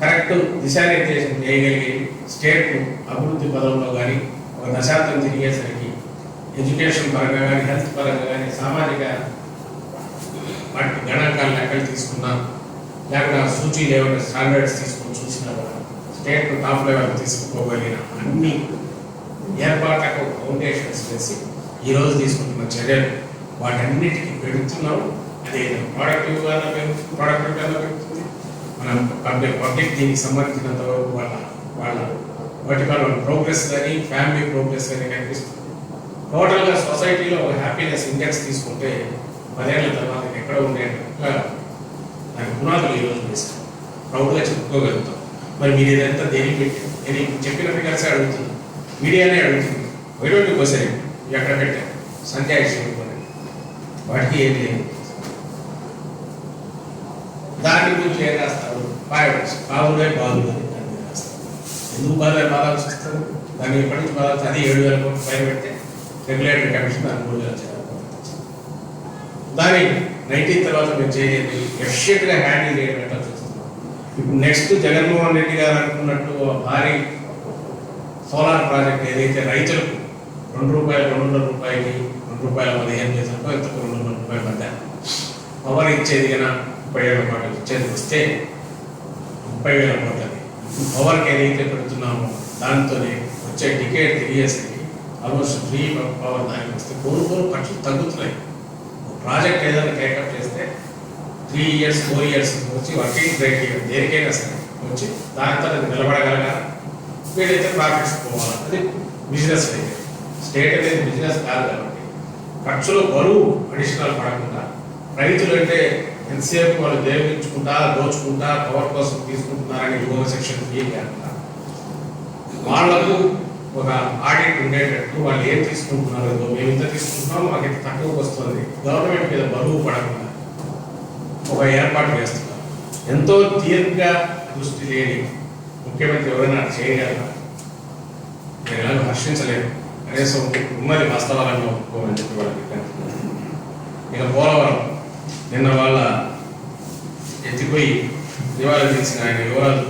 కరెక్ట్ దిశానిర్దేశం చేయగలిగి స్టేట్ను అభివృద్ధి పదంలో కానీ ఒక దశాబ్దం తిరిగేసరికి ఎడ్యుకేషన్ పరంగా కానీ హెల్త్ పరంగా కానీ సామాజిక వాటి గణాంకాలు లెక్కలు తీసుకున్నా లేకపోతే సూచీలు ఏమైనా స్టాండర్డ్స్ తీసుకొని చూసినా కూడా స్టేట్ టాప్ లెవెల్ తీసుకుపోగలిగిన అన్ని ఏర్పాట్లకు ఫౌండేషన్స్ వేసి ఈరోజు తీసుకుంటున్న చర్యలు వాటన్నిటికీ పెడుతున్నాం. అదే ప్రొడక్టివ్గా పెరుగుతుంది, పెరుగుతుంది. మనం పబ్లిక్ దీనికి సంబంధించినంత వరకు వాళ్ళ వర్టికల్ ప్రోగ్రెస్ కానీ ఫ్యామిలీ ప్రోగ్రెస్ కానీ కనిపిస్తుంది. టోటల్గా సొసైటీలో ఒక హ్యాపీనెస్ ఇండెక్స్ తీసుకుంటే 10 ఏళ్ల తర్వాత ఎక్కడ ఉండేటట్టుగా దాని పునాదులు ఈరోజు వేస్తాం, ప్రౌడ్గా చెప్పుకోగలుగుతాం. మరి మీరు ఇదంతా దేనికి పెట్టారు? నేను చెప్పిన ఫిగర్స్ అడుగుతుంది, మీడియానే అడుగుతుంది. వైడోటి కోసరి ఎక్కడ పెట్టారు? సంధ్యా వాటికి ఏం లేదు. దాని గురించి ఏం రాస్తారు? బాగుండే బాగుండే దాన్ని రాస్తారు. ఎందుకు బాధాల్సి వస్తారు? దాన్ని ఎప్పటి నుంచి బాధాల్సి? అది 7,000 కోట్లు పైన పెడితే రెగ్యులేటరీ కమిషన్ దాన్ని 3,000 దాని 19 తర్వాత మేము చేయలేదు. ఎఫిషియెంట్గా హ్యాండిల్ చేయడం ఎట్లా చూస్తున్నాం. ఇప్పుడు నెక్స్ట్ జగన్మోహన్ రెడ్డి గారు అనుకున్నట్టు భారీ సోలార్ ప్రాజెక్ట్ ఏదైతే రైతులకు ₹2, ₹2.5కి ₹2.15 ఎంతకు ₹200 మధ్య పవర్ ఇచ్చేది కన్నా 30,000 కోట్లు ఇచ్చేది వస్తే 30,000 కోట్లది పవర్కి ఏదైతే పెడుతున్నామో దాంతోనే వచ్చే టికెట్ తిరిగేసరికి ఆల్మోస్ట్ ఫ్రీ పవర్ దానికి వస్తే కోరుకోరు ఖర్చులు తగ్గుతున్నాయి. ప్రాజెక్ట్ ఏదైనా టేకప్ చేస్తే 3 ఇయర్స్ 4 ఇయర్స్ వచ్చి వర్కింగ్ బ్రేక్ దేనికైనా సరే వచ్చి దానితో నిలబడగలగాలి. వీడైతే ప్రాఫిట్స్ పోవాలి. అది బిజినెస్ అయితే స్టేట్ అనేది బిజినెస్ కాదు కాబట్టి ఖర్చులు బరువు అడిషనల్ పడకుండా రైతులు అంటే ఎంతసేపు వాళ్ళు దేవించుకుంటా దోచుకుంటా పవర్ కోసం తీసుకుంటున్నారని ఇంకొక సెక్షన్ ఫీల్ కాకుండా వాళ్లకు ఒక ఆడిట్ ఉండేటట్టు వాళ్ళు ఏం తీసుకుంటున్నారో మేము ఇంత తీసుకుంటున్నాం మాకు ఇంత తక్కువకి వస్తుంది గవర్నమెంట్ మీద బరువు పడకుండా ఒక ఏర్పాటు చేస్తున్నారు. ఎంతో దీర్ఘ దృష్టి లేని ముఖ్యమంత్రి ఎవరైనా చేయగలరా? నేను ఎలాగో హర్షించలేదు. కనీసం ఉన్నది వాస్తవాలను ఒప్పుకోమని చెప్పి వాళ్ళకి. ఇక పోలవరం నిన్న వాళ్ళ ఎత్తిపోయి దివాళీ తీసిన ఆయన వివరాలు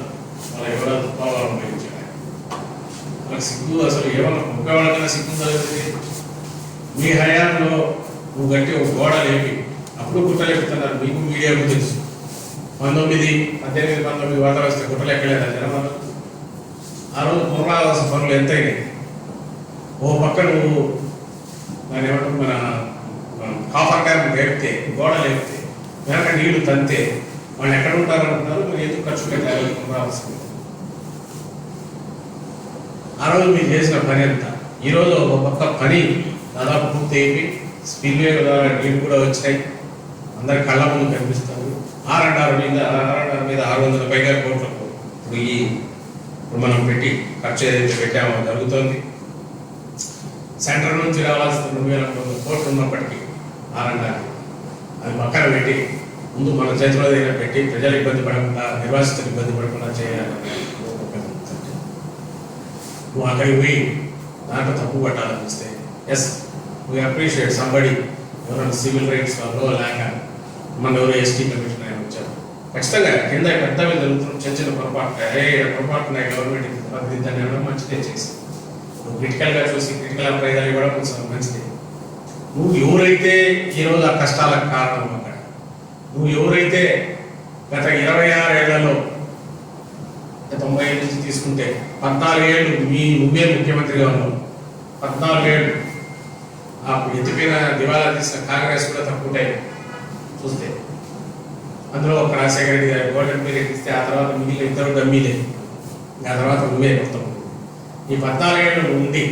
పోలవరం ఉపయోగించారు. వాళ్ళకి సిగ్గు అసలు ఏమన్నా ముఖ్యవాళ్ళకన్నా సిగ్గు జరుగుతుంది. మీ హయాంలో నువ్వు గట్టి ఒక గోడ లేపి అప్పుడు గుట్టలేపుతున్నారు. మీకు మీడియాకు తెలుసు. 19, 19 వాతావరణ వస్తే గుట్టలు ఎక్కలేదా జనవరం? ఆ రోజు పునరావాస పనులు ఎంతైనాయి. ఓ పక్క నువ్వు దాని ఏమంటారు మన కాఫర్ డ్యామ్ లేపితే గోడ లేపితే వెనక నీళ్లు తంతే వాళ్ళు ఎక్కడ ఉంటారనుకుంటారు. మీరు ఎందుకు ఖర్చు పెట్టాలి పునరావాస? ఆ రోజు మీరు చేసిన పని ఎంత? ఈరోజు ఒక పక్క పని దాదాపు పూర్తి అయిపోయి స్పిల్వే ద్వారా నీళ్ళు కూడా వచ్చినాయి. అందరి కళ్ళ ముందు కనిపిస్తారు. R&R మీద 600 పైగా కోట్లకు ఇప్పుడు మనం పెట్టి ఖర్చు ఏదైతే పెట్టామో జరుగుతుంది. సెంటర్ నుంచి రావాల్సిన 2,000 కోట్లు ఉన్నప్పటికీ R&R అది పక్కన పెట్టి ముందు మన చేతిలో దగ్గర పెట్టి ప్రజలు ఇబ్బంది పడకుండా నిర్వాసితులు ఇబ్బంది పడకుండా చేయాలి. నువ్వు అక్కడికి పోయి దాంట్లో తప్పు పట్టాలనిపిస్తే ఎస్ వీ అప్రిషియేట్ సంబడి ఎవరైనా సివిల్ రైట్స్ వాళ్ళు లేక మన ఎవరో ఎస్టీ కమిషన్ ఆయన వచ్చారు. ఖచ్చితంగా కింద పెద్ద మీద జరుగుతున్న చిన్న పొరపాటు పొరపాటున్నాయి. గవర్నమెంట్ దీన్ని ఇవ్వడం మంచిదే చేసి నువ్వు క్రిటికల్గా చూసి క్రిటికల్ అప్రైజల్ ఇవ్వడం కొంచెం మంచిదే. నువ్వు ఎవరైతే ఈరోజు ఆ కష్టాలకు కారణం అక్కడ నువ్వు ఎవరైతే గత 26 ఏళ్లలో 90 నుంచి తీసుకుంటే 14 ఏళ్ళు నువ్వే ముఖ్యమంత్రిగా ఉన్నావు. 14 ఏళ్ళు ఆ ఎత్తిపోయిన దివాలా తీసిన కాంగ్రెస్ కూడా తప్పుంటాయి చూస్తే. అందులో ఒక రాజశేఖర రెడ్డి గారు గోల్డెన్ పీరియడ్ ఇస్తే ఆ తర్వాత మిగిలిన ఇద్దరు డమ్మీలే. ఆ తర్వాత నువ్వే మొత్తం ఈ 14 ఏళ్ళు ఉండి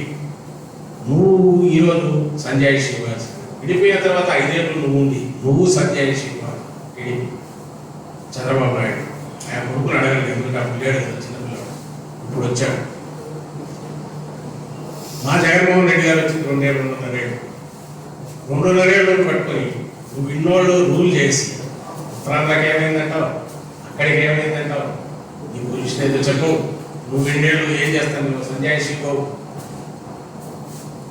నువ్వు ఈరోజు సంజయ్ శ్రీనివాస్ విడిపోయిన తర్వాత 5 ఏళ్ళు నువ్వు ఉండి నువ్వు సంజయ్ శ్రీనివాస్ టీడీపీ చంద్రబాబు నాయుడు ఆయన కొడుకుని అడగలేదు. ఎందుకంటే అప్పుడు లేడు కదా చిన్నపిల్లడు. ఇప్పుడు వచ్చాడు. మా జగన్మోహన్ రెడ్డి గారు వచ్చి 2 ఏళ్ళు 2.5 ఏళ్ళు పట్టుకొని నువ్వు ఇన్నోళ్ళు రూల్ చేసి ఉత్తరాంధ్రకి ఏమైందంటావు, అక్కడికి ఏమైందంటావు, నీ పొజిషన్ ఏదో చెప్పు. నువ్వు 2 ఏళ్ళు ఏం చేస్తాను? నువ్వు సంజయ్ శ్రీబాబు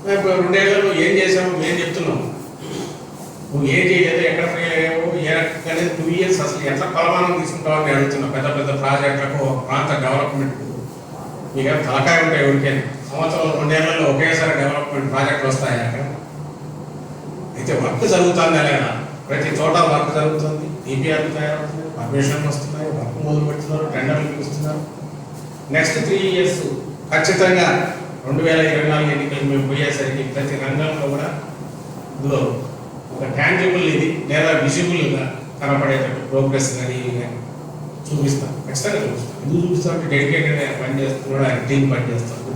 2 ఏళ్ళలో ఏం చేసావు మేము చెప్తున్నావు. నువ్వు ఏం చేయలేదు, ఎక్కడ ఫెయిల్ అయ్యావు, ఏ రకంగా 2 ఇయర్స్ అసలు ఎట్లా కొలమానం తీసుకుంటావు అని అడుగుతున్నావు. పెద్ద పెద్ద ప్రాజెక్టులకు ప్రాంత డెవలప్మెంట్ మీకు తలకాయ ఉంటాయి. ఎవరికైనా సంవత్సరం 2 ఏళ్లలో ఒకేసారి డెవలప్మెంట్ ప్రాజెక్టులు వస్తాయి అక్కడ. అయితే వర్క్ జరుగుతుందా లేదా? ప్రతి చోట వర్క్ జరుగుతుంది. DPRలు తయారవుతున్నాయి, పర్మిషన్లు వస్తున్నాయి, వర్క్ మొదలు పెడుతున్నారు, టెండర్లు పిలుస్తున్నారు. నెక్స్ట్ 3 ఇయర్స్ ఖచ్చితంగా 2024 ఎన్నికలు మేము పోయేసరికి ప్రతి రంగంలో కూడా ఇదిగో ఒక ట్యాంజిబుల్ ఇది లేదా విజిబుల్గా కనపడేటట్టు ప్రోగ్రెస్ కానీ చూపిస్తాం, ఖచ్చితంగా చూపిస్తాం. ఎందుకు చూపిస్తాం అంటే డెడికేటెడ్ ఆయన పనిచేస్తున్నాడు, ఆయన టీం పనిచేస్తాడు.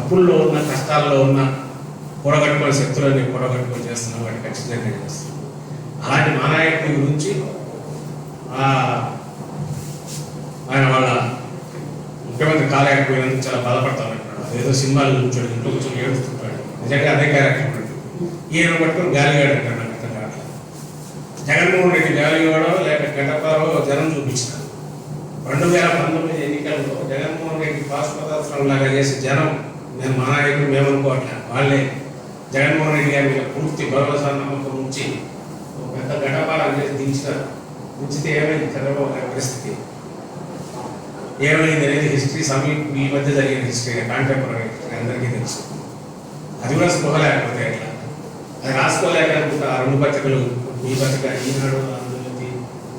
అప్పుల్లో ఉన్న కష్టాల్లో ఉన్న కూడగట్టుకునే శక్తులని కూడగట్టుకొని చేస్తున్నాం, వాటి ఖచ్చితంగా చేస్తాం. అలాంటి మా నాయకుడి గురించి ఆయన వాళ్ళ ముఖ్యమంత్రి కాలేకపోయినందుకు చాలా బాధపడతామంటున్నాడు. ఏదో సినిమాలు కూర్చోడు, ఇంట్లో కూర్చొని ఏడుస్తుంటాడు. నిజంగా అదే క్యారెక్టర్. ఈయన పట్టుకొని గాలిగాడు అంటాడు. నాకు అర్థం కాదు, జగన్మోహన్ రెడ్డి గాలిగాడో లేక గడపారో జనం చూపించినారు. 2019 ఎన్నికల్లో జగన్మోహన్ రెడ్డి పాస్ ప్రదర్శనం లాగా చేసి జనం, నేను మా నాయకుడు మేమనుకోవట్లే, వాళ్ళే జగన్మోహన్ రెడ్డి గారి మీద పూర్తి భరోసా నమ్మకం ఉంచి ఒక పెద్ద గడపారం చేసి దించినారు. దించితే ఏమైంది చంద్రబాబు గారి పరిస్థితి ఏమైంది అనేది హిస్టరీ ఈ మధ్య జరిగిన హిస్టరీ, కాంటెంపరీ హిస్టరీ అందరికీ తెలుసు. అది కూడా స్పృహ లేకపోతే ఎట్లా, అది రాసుకోలేక అనుకుంటా. ఆ 2 పత్రికలు, ఈ పత్రిక, ఈనాడు, ఆంధ్రజ్యోతి,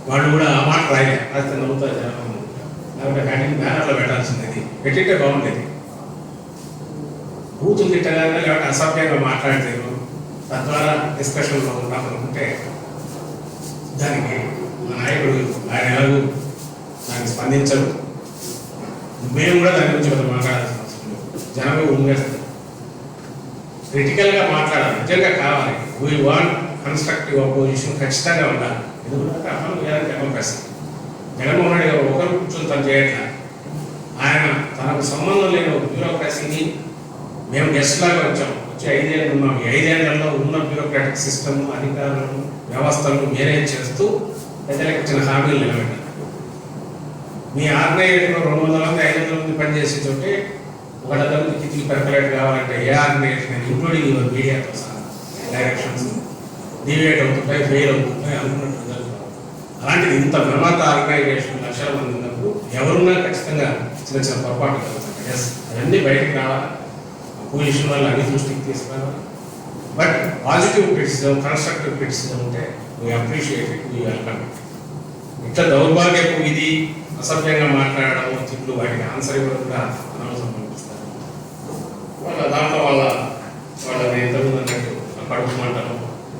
వాళ్ళు కూడా ఆ మాట రాయలే, రాస్తే నవ్వుతారు జనం. లేకపోతే హ్యాండింగ్ బ్యానర్లో పెట్టాల్సింది, పెట్టింటే బాగుండేది. బూతులు తిట్టగానే లేకపోతే అసభ్యంగా మాట్లాడతారు, తద్వారా డిస్కషన్లో ఉంటాం అనుకుంటే దానికి మా నాయకుడు ఆయన ఎలాగూ దాన్ని స్పందించరు. మేము కూడా దాని గురించి కొంత మాట్లాడాల్సిన అవసరం లేదు. జనమే ఉంగేస్తారు. క్రిటికల్గా మాట్లాడాలి, నిజంగా కావాలి. వీ వాంట్ కన్స్ట్రక్టివ్ అపోజిషన్ ఖచ్చితంగా ఉండాలి. ఎందుకంటే అమలు చేయాలని డెమోక్రసీ. జగన్మోహన్ రెడ్డి గారు ఒకరు కూర్చొని తను చేయట్లా. ఆయన తనకు సంబంధం లేని ఒక బ్యూరోక్రసీని మేము గెస్ట్ లాగా వచ్చాం, వచ్చి 5 ఏళ్ళు ఉన్నాం. ఈ 5 ఏళ్లలో ఉన్న బ్యూరోక్రాటిక్ సిస్టమ్, అధికారులను, వ్యవస్థలను మేనేజ్ చేస్తూ ప్రజలకు ఇచ్చిన హామీలు నిలబెట్టారు. మీ ఆర్గనైజేషన్లో 200 మంది 500 మంది పనిచేసే చోటే 100 మంది కిటికీ పెరకలేట్ కావాలంటే ఏ ఆర్గనైజేషన్ ఇంక్లూడింగ్ యువర్ మీడియాతో సహా డైరెక్షన్స్ డివేట్ అవుతుంటాయి, ఫెయిల్ అవుతుంటాయి, అనుకున్నట్టు జరుగుతుంది. అలాంటిది ఇంత బ్రహ్మాండ ఆర్గనైజేషన్ లక్షల మంది ఉన్నప్పుడు ఎవరున్నా ఖచ్చితంగా చిన్న చిన్న పొరపాటు జరుగుతుంది. ఎస్, అవన్నీ బయటకు రావాలి, పొజిషన్ వల్ల అన్ని దృష్టికి తీసుకురావాలి. But positive criticism, constructive criticism ఉంటే we appreciate it, we welcome it. ఇట్లా దౌర్భాగ్యపు ఇది అసభ్యంగా మాట్లాడడం, తిట్లు, వాటికి ఆన్సర్ ఇవ్వడం కూడా అనవసరం అనిపిస్తారు. వాళ్ళ దాంట్లో వాళ్ళని ఎంతమంది అన్నట్టు కడుపు మంటలు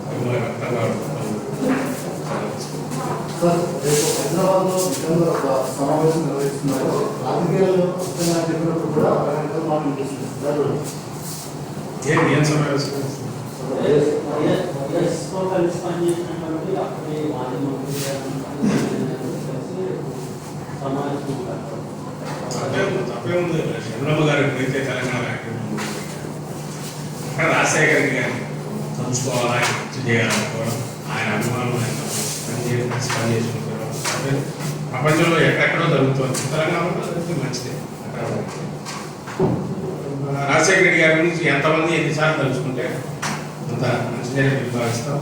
అవి వ్యక్తం కావడం. సమావేశం నిర్వహిస్తున్నారు. రాజకీయాల్లో చెప్పినప్పుడు కూడా ఏం సమావేశం తప్పేముంది. చంద్రబాబు గారు ఎప్పుడైతే తెలంగాణ అక్కడ రాజశేఖర్ గారిని తలుచుకోవాలా, చేయాలనుకోవడం, ఆయన అభిమానులు పనిచేసుకుంటారు. ప్రపంచంలో ఎక్కడెక్కడో జరుగుతుంది, తెలంగాణలో జరిగితే మంచిదే. అక్కడ రాజశేఖర రెడ్డి గారి గురించి ఎంతమంది ఎన్నిసార్లు తలుచుకుంటే అంత మంచిదే భావిస్తాం.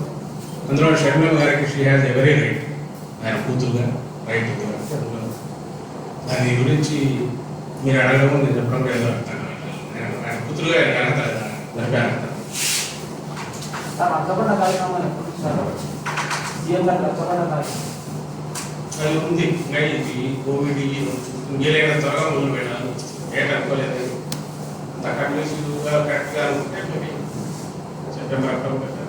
అందులో షర్మిల గారికి షీ హ్యాజ్ ఎవరీ రైట్, ఆయన కూతురుగా రైట్. దాని గురించి మీరు అడగడం నేను చెప్పడం కూడా ఏదో అర్థం కాదు. ఆయన కూతురుగా అర్హత జరిపే అర్హత. అది ఉంది. ఇంకా ఇది కోవిడ్ ఇంకేదైనా త్వరగా మొదలు పెట్టాలి. డేట్ అనుకోలేదు, అంత కంటిన్యూస్గా కరెక్ట్గా అనుకుంటే మరి సెప్టెంబర్ అక్టోబర్ పెట్టాలి.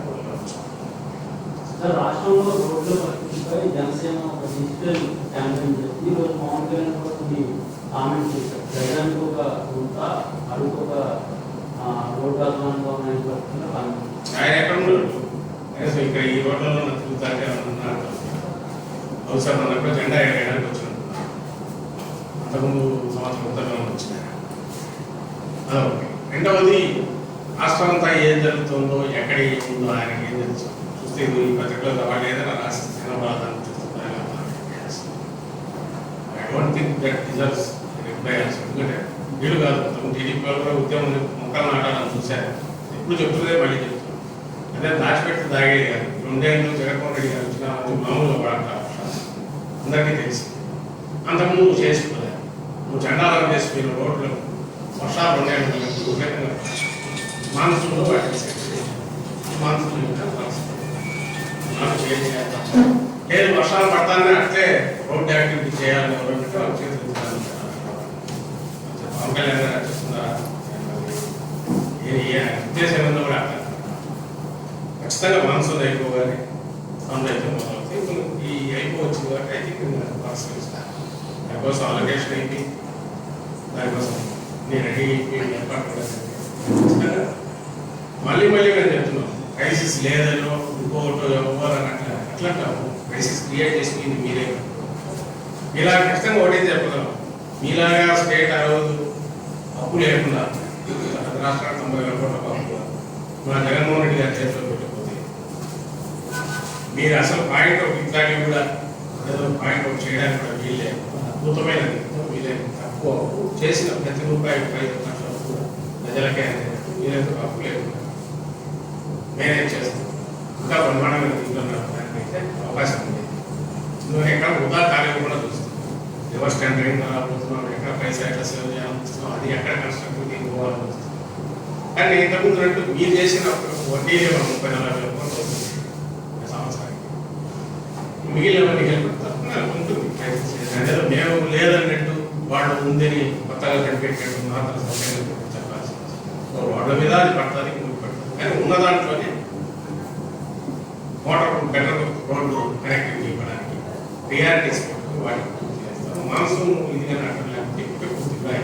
రాష్ట్రంలో రోడ్ల పరిస్థితిపై జనసేన ఒక డిజిటల్ క్యాంపెయిన్ చేసి ఈరోజు పవన్ కళ్యాణ్ కూడా కొన్ని కామెంట్ చేశారు. జగన్కి ఒక గుంట, అడుగు ఒక రోడ్డు అధ్వానంగా ఉన్నాయని చెప్తున్నా. ఆయన ఎక్కడ ఉన్నాడు? ఇక్కడ ఈ రోడ్లలో తిరుగుతాకే ఉన్నారు. అవసరం అన్నప్పుడు జెండా ఎగరేయడానికి వచ్చినట్టు అంతకుముందు సంవత్సరం ఉత్తరంగా వచ్చినాయి. అదొకటి. రెండవది, రాష్ట్రం అంతా ఏం జరుగుతుందో, ఎక్కడ ఏముందో ఆయనకి ఏం తెలుసు. చూస్తే ఇది ఈ పత్రికలో వాళ్ళు ఏదైనా రాసి తినబాలని చూస్తున్నారు. I don't think that deserves reply. ఎందుకంటే వీళ్ళు కాదు, టీడీపీ వాళ్ళు కూడా ఉద్యమం మొక్కలు నాటాలని చూశారు. ఎప్పుడు చెప్తుందే మళ్ళీ చెప్తున్నారు. అదే దాచిపెట్టి తాగేది కాదు. 2 ఏళ్ళు జగన్మోహన్ రెడ్డి గారు వచ్చిన మామూలుగా వాడతారు, అందరికీ తెలిసి. అంతకుముందు నువ్వు చేసుకోలేదు. నువ్వు చండాలను చేసి మీరు రోడ్లు వర్షాలు 2 ఏళ్ళు మాన్సూన్లో వాటి మాన్సూన్ లేదు, వర్షాలు పడతానే అట్లే రోడ్ యాక్టివిటీ చేయాలని ఎవరంటే వాళ్ళు చేతులు పవన్ కళ్యాణ్ గారు చేస్తున్నారా? చేసేమన్నా కూడా అర్థం కాదు. ఖచ్చితంగా మాన్సూన్ అయిపోగానే పనులు అయితే మొదలవుతాయి. ఇప్పుడు ఈ అయిపోవచ్చు కాబట్టి అయితే పరిశీలిస్తాను. దానికోసం అలొకేషన్ అయింది, దానికోసం నేను రెడీ అయిపోయి ఏర్పాటు కూడా ఖచ్చితంగా మళ్ళీ మేము చెప్తున్నాం. క్రైసిస్ లేదనో ఇంకోటో ఎవరని అట్లా క్రైసిస్ క్రియేట్ చేసుకుంది మీరే. ఇలా ఖచ్చితంగా ఒకటే చెప్పగలం, మీలాగా స్టేట్ ఆ రోజు అప్పు లేకుండా రాష్ట్రానికి 90,000 కోట్ల అప్పు మన జగన్మోహన్ రెడ్డి గారి చేతిలో పెట్టకపోతే మీరు అసలు పాయింట్ ఒక ఇట్లాగే కూడా ఏదో పాయింట్ ఒక చేయడానికి కూడా వీళ్ళే అద్భుతమైనది. వీళ్ళే తక్కువ అప్పు చేసిన ప్రతి రూపాయి 5 లక్షల అప్పు ప్రజలకే వీళ్ళతో అప్పు లేకుండా మేనేజ్ చేస్తాం. ఇంకా బ్రహ్మాండమైన దీంట్లో అయితే అవకాశం ఉంది. నువ్వు ఎక్కడ వృధా కార్యం కూడా చూస్తాం. రివర్స్ టెండరింగ్ అలా పోతున్నాం, ఎక్కడ పైసా ఎట్లా సేవ్ చేయాలనిస్తున్నాం, అది ఎక్కడ కన్స్ట్రక్టివ్ పోవాలనిస్తున్నాం. కానీ ఇంతకుముందు అంటే మీరు చేసిన వడ్డీ 30-40 కోట్లు అవుతుంది సంవత్సరానికి. మిగిలినవన్నీ తప్పకుండా ఉంటుంది. అదే మేము లేదన్నట్టు వాళ్ళు ఉందని కొత్తగా కనిపెట్టినట్టు మాత్రం చెప్పాల్సి వాళ్ళ మీద అది పడుతుంది, ముందు పడుతుంది. కానీ ఉన్న దాంట్లోనే మోటార్ బెటర్ రోడ్డు కనెక్టివిటీ ఇవ్వడానికి ప్రియారిటీస్ వాటికి పూర్తి చేస్తాం. మాన్సూన్ ఇదిగా లేకపోతే పూర్తిగా